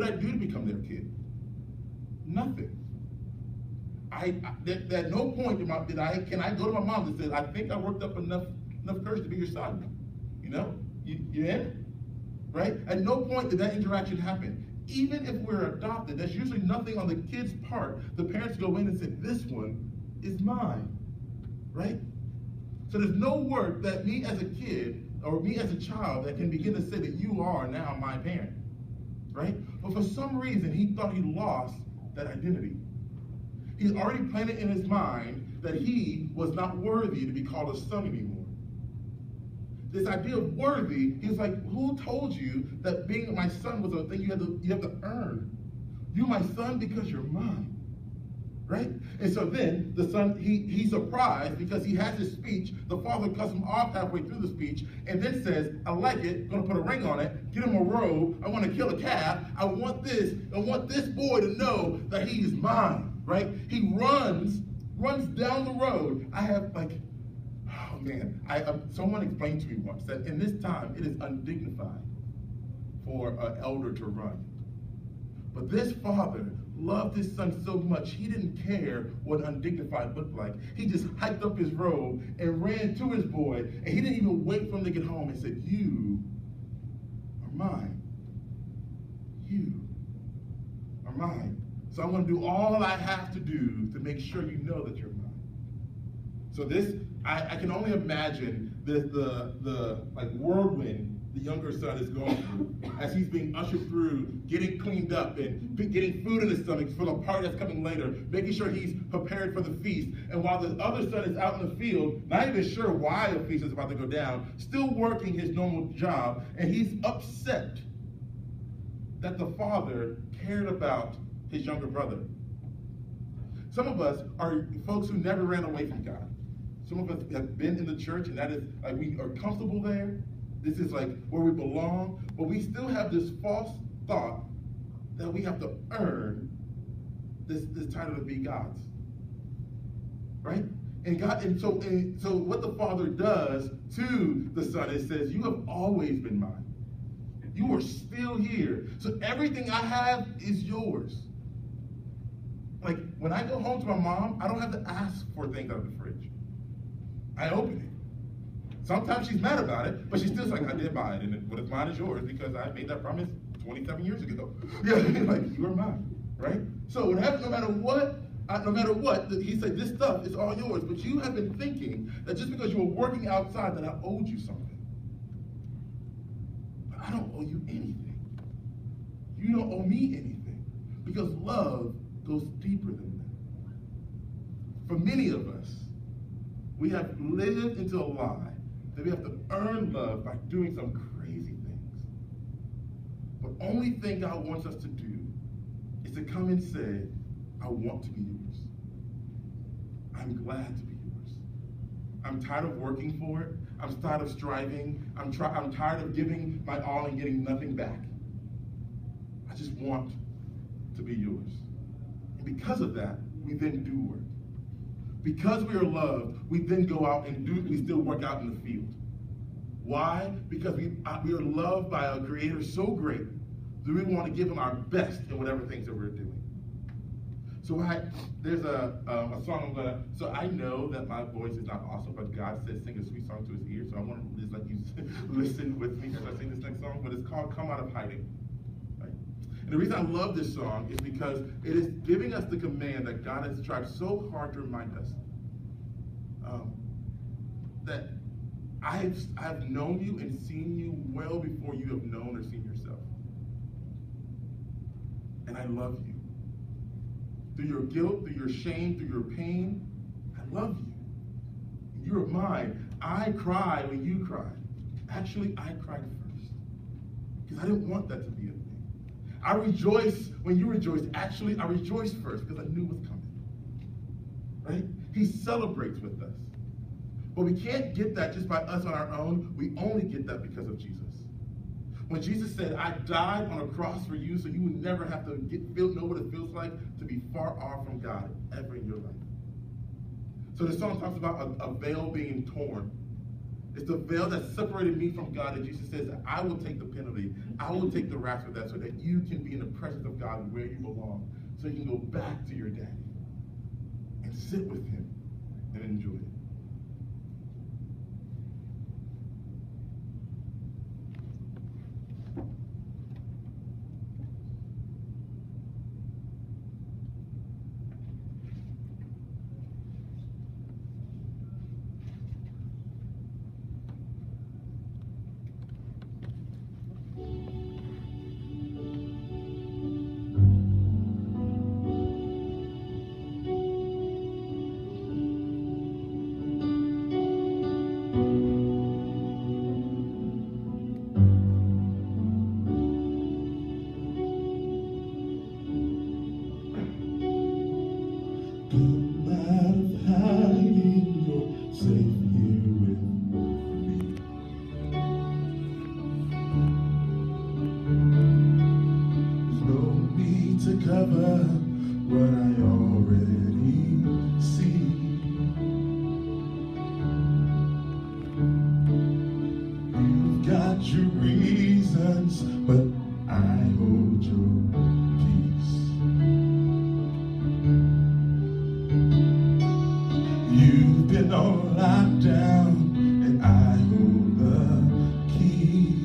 I do to become their kid? Nothing. At no point can I go to my mom and say, I think I worked up enough courage to be your son. You know? You in? Right? At no point did that interaction happen. Even if we're adopted, there's usually nothing on the kid's part. The parents go in and say, this one is mine. Right? So there's no work that me as a kid or me as a child that can begin to say that you are now my parent. Right? But for some reason, he thought he lost that identity. He's already planted in his mind that he was not worthy to be called a son anymore. This idea of worthy, he's like, who told you that being my son was a thing you have to earn? You're my son because you're mine. Right? And so then the son, he's surprised because he has his speech. The father cuts him off halfway through the speech and then says, I like it, gonna put a ring on it, get him a robe, I want to kill a calf, I want this boy to know that he is mine. Right? He runs down the road. I have oh man, someone explained to me once that in this time it is undignified for an elder to run. But this father loved his son so much, he didn't care what undignified looked like. He just hiked up his robe and ran to his boy, and he didn't even wait for him to get home and said, you are mine. You are mine. So I'm going to do all I have to do to make sure you know that you're mine. So this, I can only imagine the whirlwind the younger son is going through as he's being ushered through, getting cleaned up and getting food in his stomach for the party that's coming later, making sure he's prepared for the feast. And while the other son is out in the field, not even sure why the feast is about to go down, still working his normal job, and he's upset that the father cared about his younger brother. Some of us are folks who never ran away from God. Some of us have been in the church, and that is we are comfortable there. This is like where we belong, but we still have this false thought that we have to earn this title to be God's, right? And so what the father does to the son is says, you have always been mine. You are still here. So everything I have is yours. Like when I go home to my mom, I don't have to ask for things out of the fridge. I open it. Sometimes she's mad about it, but she's still like, I did buy it, and what is mine is yours because I made that promise 27 years ago. Yeah, like you are mine, right? So what happens, no matter what, he said, this stuff is all yours, but you have been thinking that just because you were working outside that I owed you something. But I don't owe you anything. You don't owe me anything because love goes deeper than that. For many of us, we have lived into a lie that we have to earn love by doing some crazy things. But only thing God wants us to do is to come and say, I want to be yours. I'm glad to be yours. I'm tired of working for it. I'm tired of striving. I'm tired of giving my all and getting nothing back. I just want to be yours. And because of that, we then do work. Because we are loved, we then go out and we still work out in the field. Why? Because we are loved by a creator so great that we want to give him our best in whatever things that we're doing. So there's a song so I know that my voice is not awesome, but God says sing a sweet song to his ears. So I want to just let you listen with me as I sing this next song, but it's called Come Out of Hiding. And the reason I love this song is because it is giving us the command that God has tried so hard to remind us that I've known you and seen you well before you have known or seen yourself. And I love you. Through your guilt, through your shame, through your pain, I love you. You're mine. I cry when you cry. Actually, I cried first because I didn't want that to be a thing. I rejoice when you rejoice. Actually, I rejoiced first because I knew it was coming. Right? He celebrates with us. But we can't get that just by us on our own. We only get that because of Jesus. When Jesus said, I died on a cross for you so you would never have to know what it feels like to be far off from God ever in your life. So the song talks about a veil being torn. It's the veil that separated me from God, that Jesus says that I will take the penalty, I will take the wrath for that, so that you can be in the presence of God where you belong, so you can go back to your daddy and sit with him and enjoy it. Cover what I already see. You've got your reasons, but I hold your peace. You've been on lockdown, and I hold the key.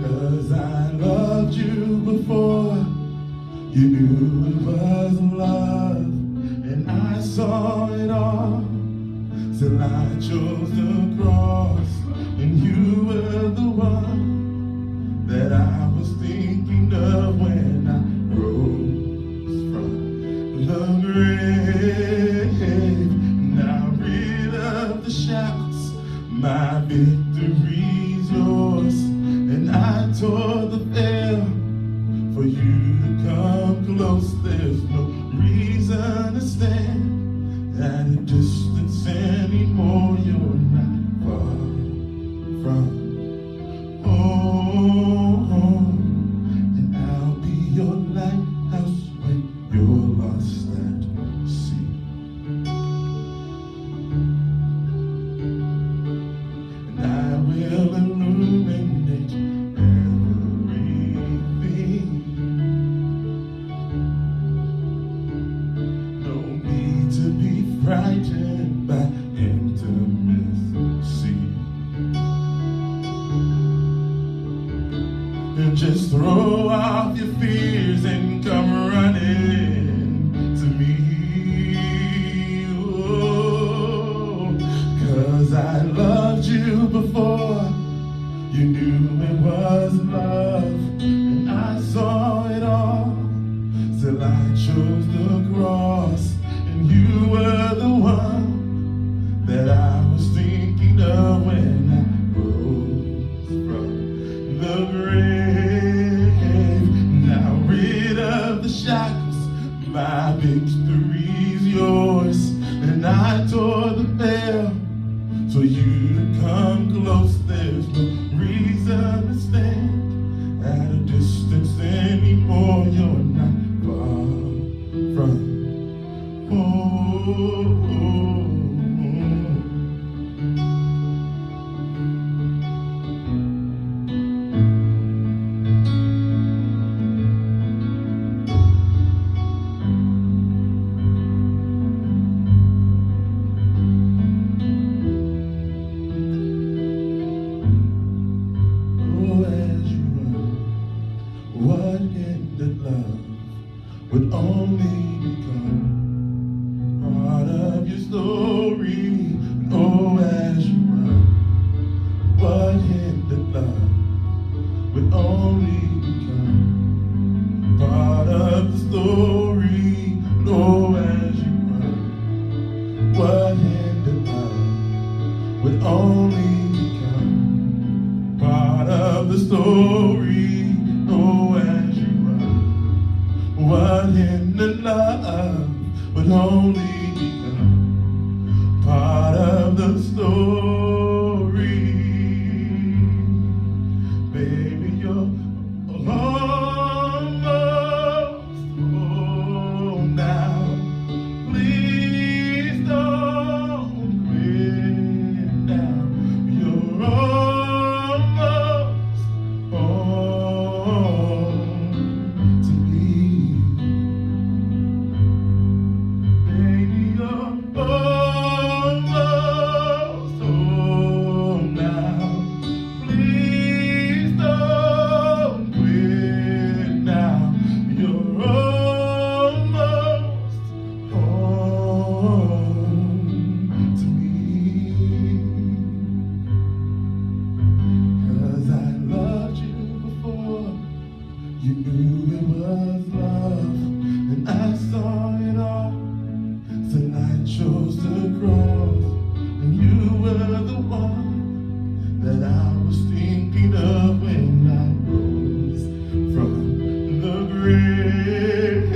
'Cause I loved you before you knew it was love, and I saw it all till I chose the cross, and you were the one that I was thinking of when I rose from the grave. Now rid of the shackles, my victory's yours. And I tore the veil for you to come close. There's no reason to stand at a distance anymore. You're not far from home, and I'll be your lighthouse when you're lost at sea. And I will illuminate everything. No need to be frightened by intimacy. And just throw off your fears and come running to me. Oh, 'cause I loved you before you knew it was love, and I saw it all till I chose the cross, and you were the one that I was thinking of when I rose from the grave. Now rid of the shackles, my victory's yours, and I tore the veil so you to come close. There's no reason to stand at a distance anymore. You're not far from home. What ended love would only become part of your story. Oh, as you run, what ended love would only become part of the story. Oh, as you run, what ended love would only become part of the story. Oh, as you run, what in the love would only become part of the story. Baby, you're almost home now. Please don't You knew it was love, and I saw it all. So I chose the cross, and you were the one that I was thinking of when I rose from the grave.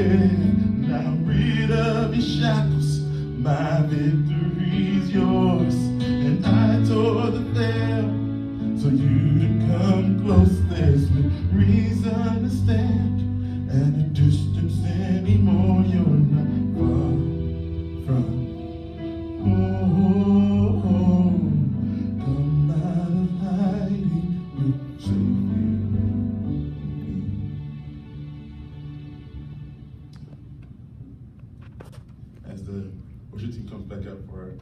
Now rid of your shackles, my victory's yours, and I tore the veil so you to come close. There's no reason to stand at a distance anymore. You're not far from home. Come out of hiding, we'll save you. As the worship team comes back up for it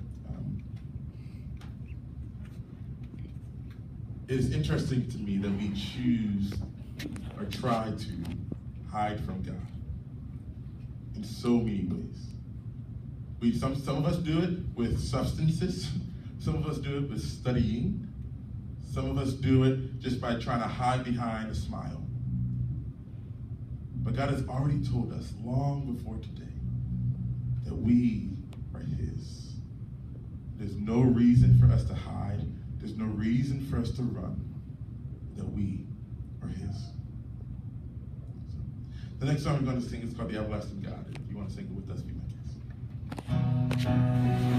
is interesting to me that we choose or try to hide from God in so many ways. Some of us do it with substances. Some of us do it with studying. Some of us do it just by trying to hide behind a smile. But God has already told us long before today that we are His. There's no reason for us to hide. There's no reason for us to run, that we are His. So, the next song we're going to sing is called The Everlasting God. If you want to sing it with us, be my guest.